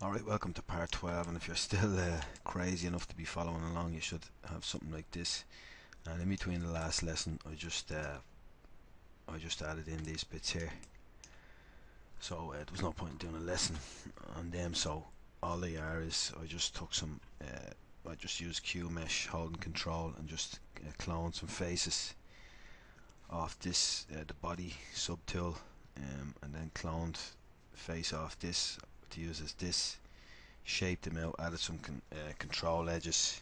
Alright, welcome to part 12, and if you're still crazy enough to be following along, you should have something like this. And in between the last lesson, I just added in these bits here, so there was no point in doing a lesson on them. So all they are is I just took some I just used Q mesh holding control and just cloned some faces off this the body subtool, and then cloned face off this to use as this, shaped them out, added some control edges,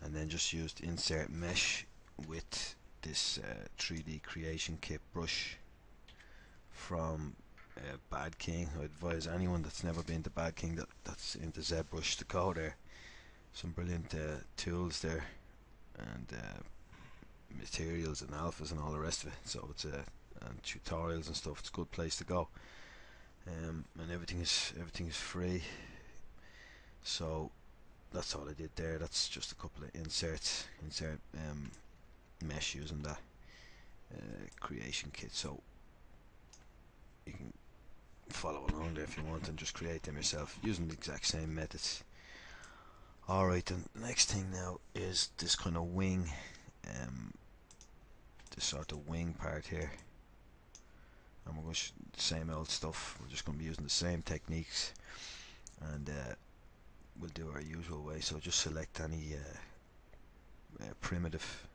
and then just used insert mesh with this 3D creation kit brush from Bad King. I advise anyone that's never been to Bad King that's into ZBrush to go there. Some brilliant tools there, and materials and alphas and all the rest of it. So it's and tutorials and stuff. It's a good place to go. And everything is free. So that's all I did there. That's just a couple of insert mesh using that creation kit. So you can follow along there if you want and just create them yourself using the exact same methods. Alright, the next thing now is this kind of wing, this sort of wing part here, and we're going to the same old stuff. We're just going to be using the same techniques, and we'll do our usual way. So just select any primitive,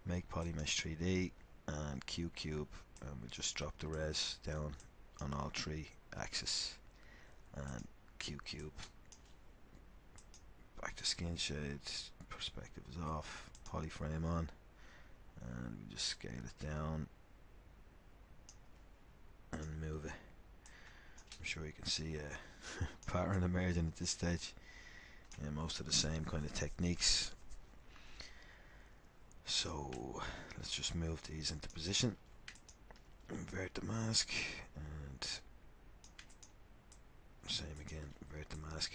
make polymesh 3D and Q cube, and we'll just drop the res down on all three axes, and Q cube, back to skin shades, perspective is off, polyframe on, and we just scale it down and move it. I'm sure you can see a pattern emerging at this stage. Most of the same kind of techniques. So let's just move these into position, invert the mask, and same again, invert the mask.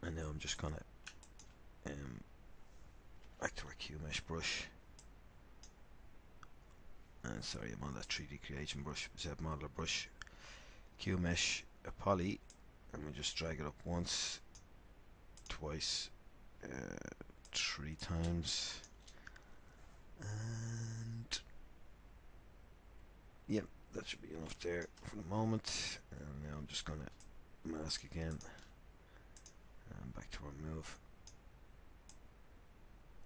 And now I'm just gonna back to our Q mesh brush, and sorry, I'm on that 3D creation brush, Zmodeler-Zbrush, Q mesh a poly, and we just drag it up once, twice, 3 times, and yep, that should be enough there for the moment. And now I'm just gonna mask again, and back to our move,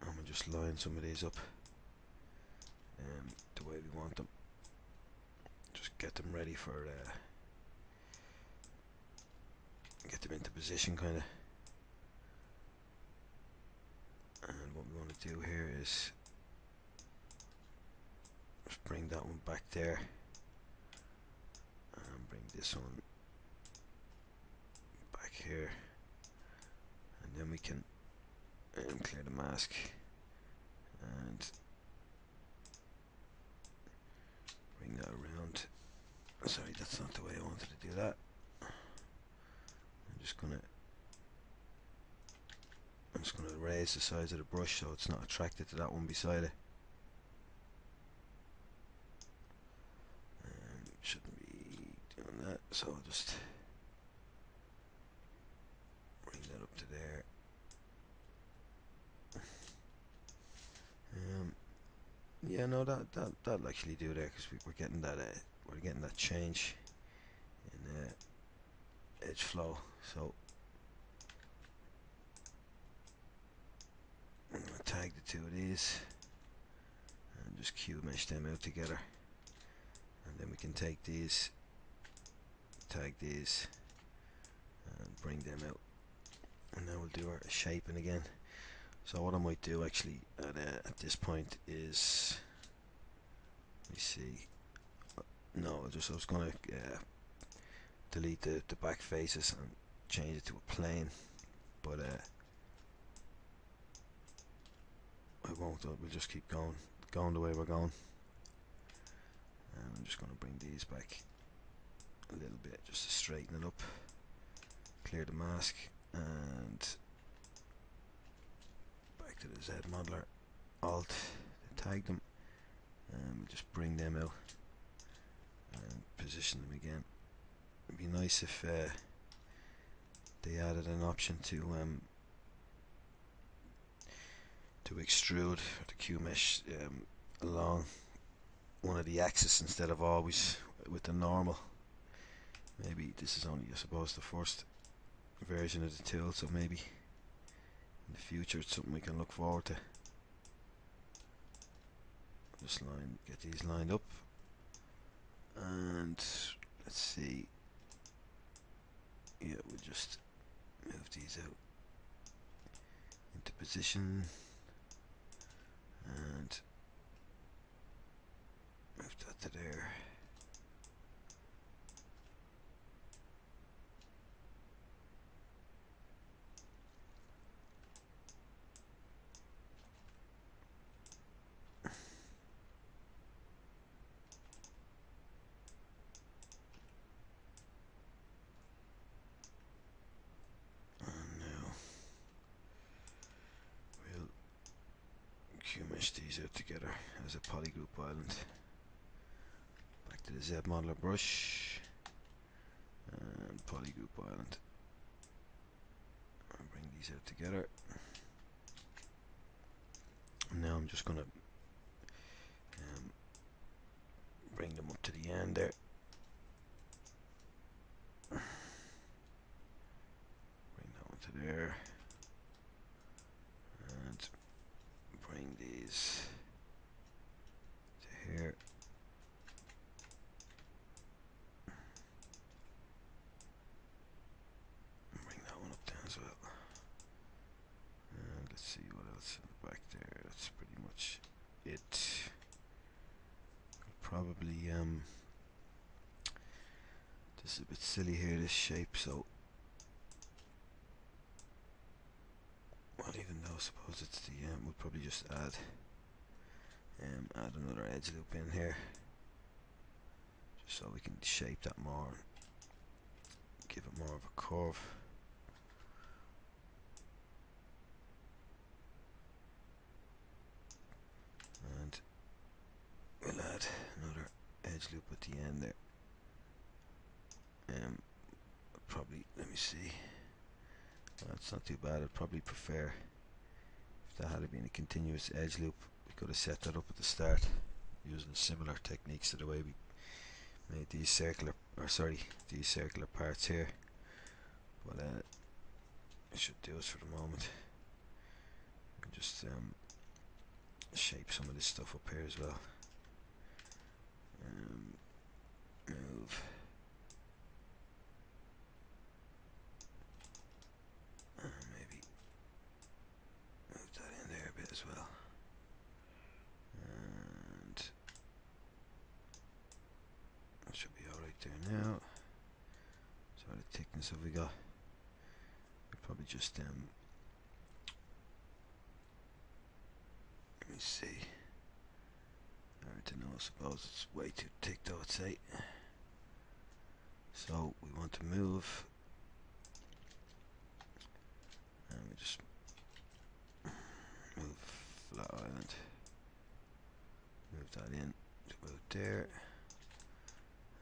and we'll just line some of these up the way we want them. Just get them ready for get them into position kind of. And what we want to do here is just bring that one back there, and bring this one back here, and then we can clear the mask and bring that around. Sorry, that's not the way I wanted to do that. I'm just gonna raise the size of the brush so it's not attracted to that one beside it. Shouldn't be doing that, so I'll just bring that up to there. Yeah, no, that'll actually do there, because we're getting that change in edge flow. So I'm going to tag the two of these and just Q mesh them out together, and then we can take these, tag these, and bring them out, and now we'll do our shaping again. So what I might do actually at this point is, let me see, no, I was going to delete the back faces and change it to a plane, but I won't. We'll just keep going the way we're going. And I'm just going to bring these back a little bit just to straighten it up, clear the mask, and back to the Z modeler, Alt to tag them, and we'll just bring them out and position them again. it'd be nice if they added an option to extrude the Q mesh along one of the axes instead of always with the normal. Maybe this is only, I suppose, the first version of the tool, so maybe in the future it's something we can look forward to. Just get these lined up, and let's see. Yeah, we'll just move these out into position and move that to there. Mesh these out together as a polygroup island. Back to the Zmodeler-Zbrush and polygroup island. I'll bring these out together. And now I'm just going to bring them up to the end there. Bring that one to there. And bring these to here. Bring that one up there as well. And let's see what else in the back there. That's pretty much it. Probably this is a bit silly here, this shape, so well, even though I suppose it's the we'll probably just add another edge loop in here, just so we can shape that more and give it more of a curve. And we'll add another edge loop at the end there. Probably, let me see. That's not too bad. I'd probably prefer if that had been a continuous edge loop. We could have set that up at the start using similar techniques to the way we made these circular parts here. But I should do it for the moment. And just shape some of this stuff up here as well. Move. Maybe move that in there a bit as well. And that should be alright there now. So what thickness have we got? We'll probably just let me see. I don't know, I suppose it's way too thick though, I'd say. So we want to move, and we just move flat island, move that in to about there,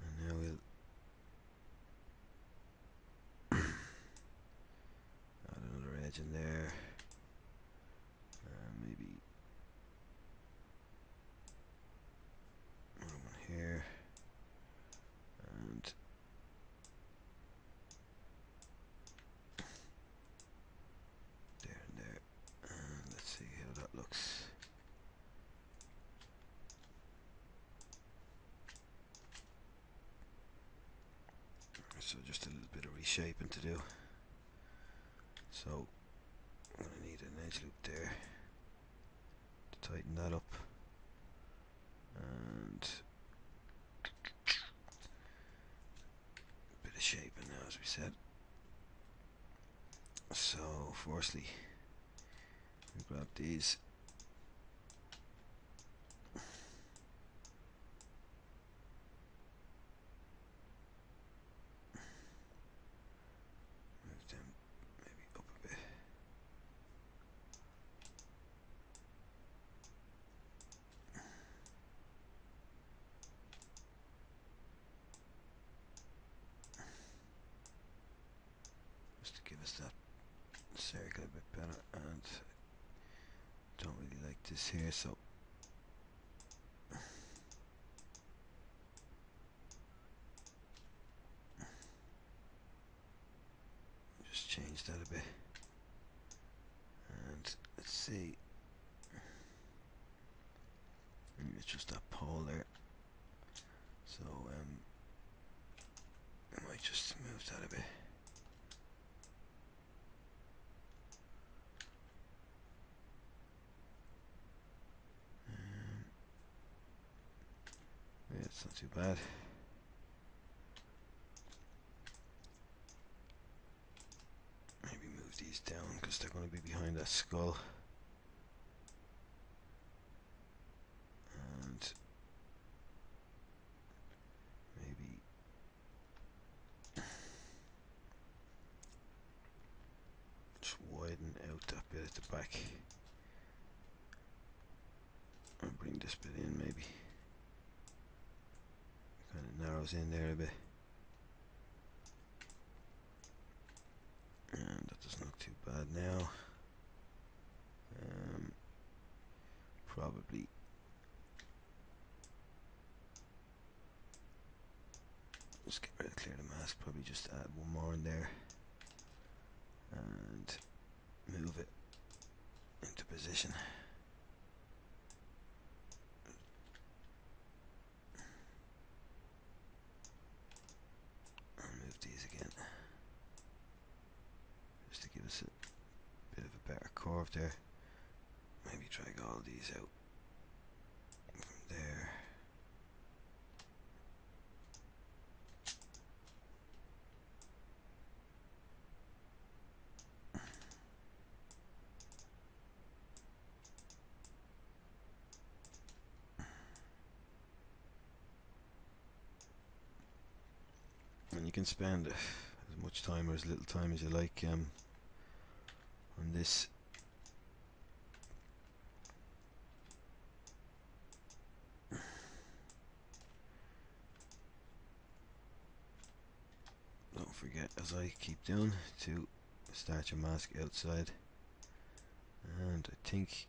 and now we'll add another edge in there, and maybe another one here, and there and there, and let's see how that looks. So just a little bit of reshaping to do. So I'm going to need an edge loop there to tighten that up, and a bit of shaping now, as we said. So firstly, we grab these, move them maybe up a bit. service that circle a bit better, and don't really like this here, so just change that a bit. And let's see, it's just that pole there, so I might just move that a bit. Yeah, it's not too bad. Maybe move these down because they're going to be behind that skull. And maybe just widen out that bit at the back. And bring this bit in maybe. Kind of narrows in there a bit. And that doesn't look too bad now. Probably just get rid of clear the mask, probably just add one more in there and move it into position. And move these again just to give us a bit of a better curve there. Maybe drag all these out from there. And you can spend as much time or as little time as you like on this. Don't forget, as I keep doing, to start your mask outside. And I think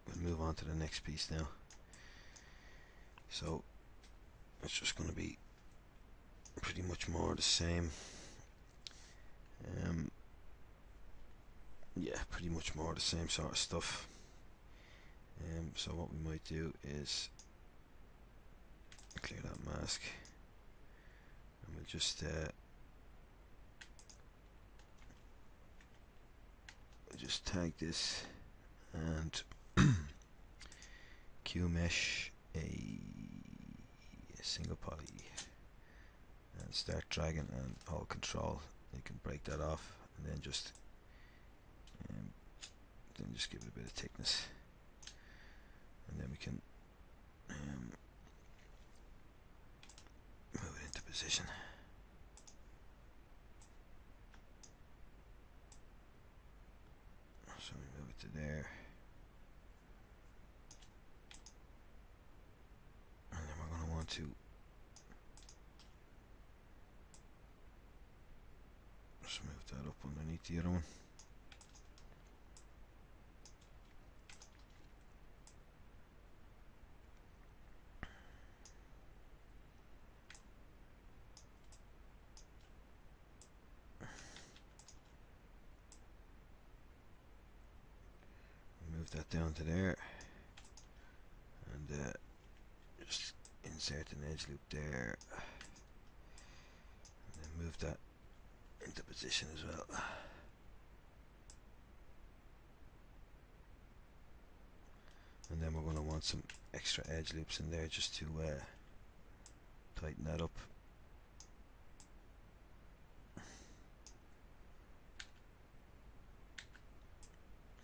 we'll move on to the next piece now. So it's just going to be pretty much more the same. Yeah, pretty much more the same sort of stuff. So what we might do is clear that mask, and we'll just tag this and Q mesh a single poly and start dragging, and hold control. You can break that off, and then just give it a bit of thickness, and then we can move it into position. So we move it to there, and then we're going to want to just move that up underneath the other one. Move that down to there, and just insert an edge loop there, and then move that into position as well. And then we're going to want some extra edge loops in there just to tighten that up.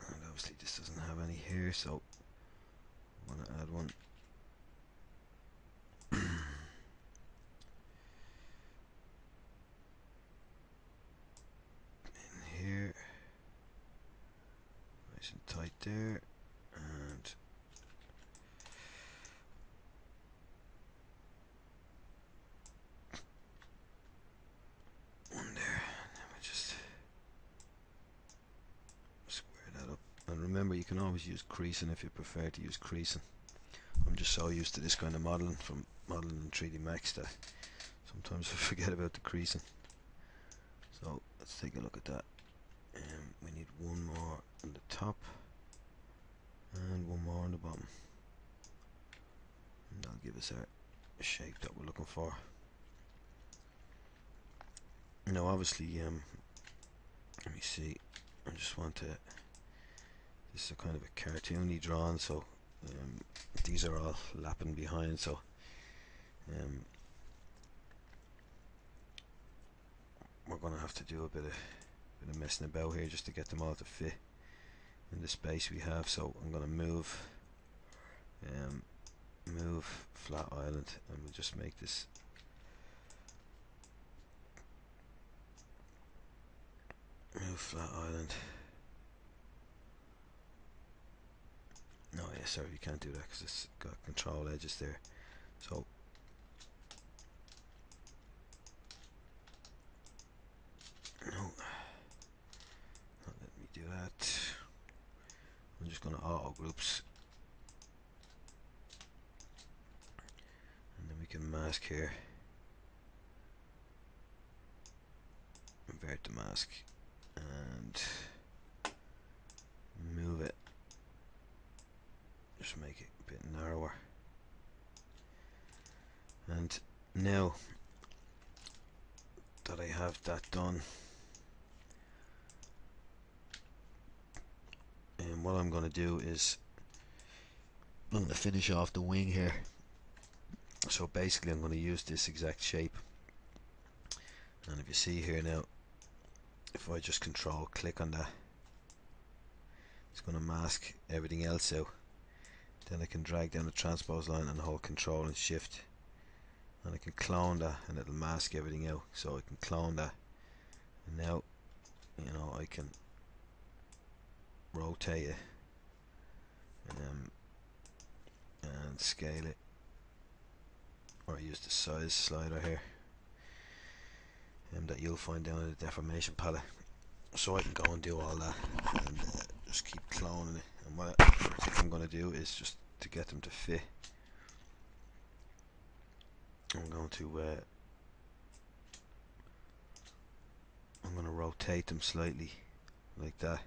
And obviously this doesn't have any here, so I'm going to add one. In here, nice and tight there, and one there. And then we always use creasing if you prefer to use creasing. I'm just so used to this kind of modeling from modeling in 3D Max that sometimes I forget about the creasing. So let's take a look at that. We need one more on the top and one more on the bottom, and that'll give us our shape that we're looking for. Now obviously let me see, I just want to, this is a kind of a cartoony drawing, so these are all lapping behind, so we're going to have to do a bit of messing about here just to get them all to fit in the space we have. So I'm going to move flat island, and we'll just make this move flat island. No, yeah, sorry, you can't do that because it's got control edges there. So no, not let me do that. I'm just going to auto groups, and then we can mask here, invert the mask, and move it. Just make it a bit narrower. And now that I have that done, and what I'm going to do is I'm going to finish off the wing here. So basically I'm going to use this exact shape, and if you see here now, if I just control click on that, it's going to mask everything else out. Then I can drag down the transpose line and hold control and shift, and I can clone that and it'll mask everything out. So I can clone that, and now I can rotate it and scale it, or I use the size slider here that you'll find down in the deformation palette. So I can go and do all that and just keep cloning it. And what I'm going to do is just to get them to fit, I'm going to rotate them slightly like that,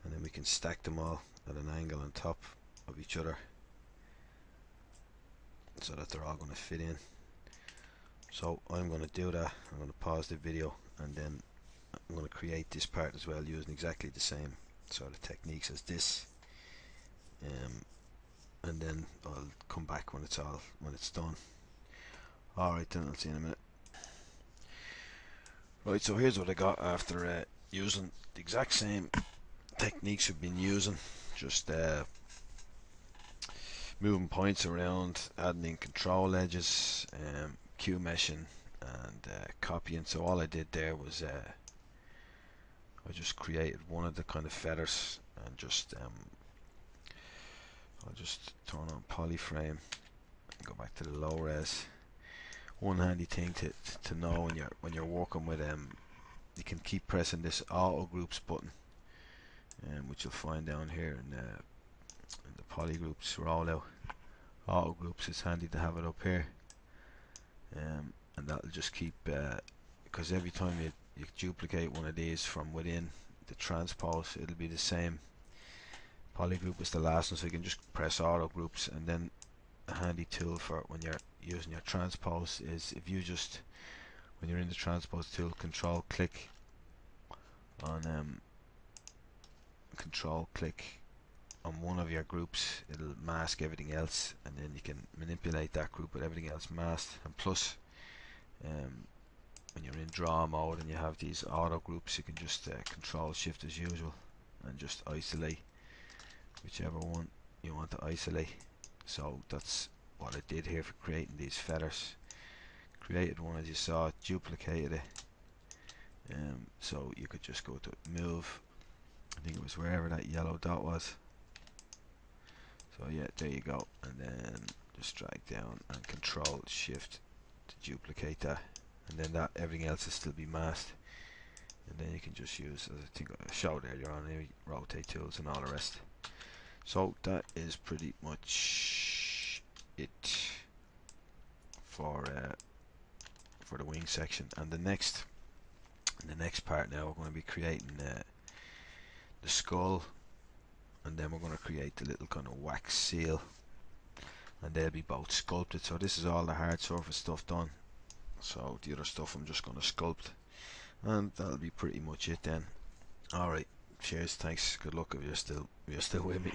and then we can stack them all at an angle on top of each other so that they're all going to fit in. So I'm going to do that. I'm going to pause the video, and then I'm going to create this part as well using exactly the same sort of techniques as this, and then I'll come back when it's done. Alright then, I'll see you in a minute. Right, so here's what I got after using the exact same techniques we've been using, just moving points around, adding in control edges, Q meshing, and copying. So all I did there was I just created one of the kind of feathers, and just I'll just turn on polyframe and go back to the low res. One handy thing to know when you're working with you can keep pressing this auto groups button, which you'll find down here in the poly groups rollout. Auto groups is handy to have it up here, and that'll just keep because every time you duplicate one of these from within the transpose, it'll be the same. Poly group is the last one, so you can just press auto groups. And then a handy tool for when you're using your transpose is if you just, when you're in the transpose tool, control click on one of your groups, it'll mask everything else, and then you can manipulate that group with everything else masked. And plus when you're in draw mode and you have these auto groups, you can just control shift as usual and just isolate whichever one you want to isolate. So that's what I did here for creating these feathers. Created one as you saw, duplicated it, so you could just go to move, I think it was wherever that yellow dot was. So yeah, there you go, and then just drag down and control shift to duplicate that, and then that everything else will still be masked. And then you can just use, as I think I showed earlier on, rotate tools and all the rest. So that is pretty much it for the wing section. And the next part now, we're going to be creating the skull, and then we're going to create the little kind of wax seal, and they'll be both sculpted. So this is all the hard surface stuff done, so the other stuff I'm just going to sculpt, and that'll be pretty much it then. Alright, cheers, thanks, good luck if you're still with me.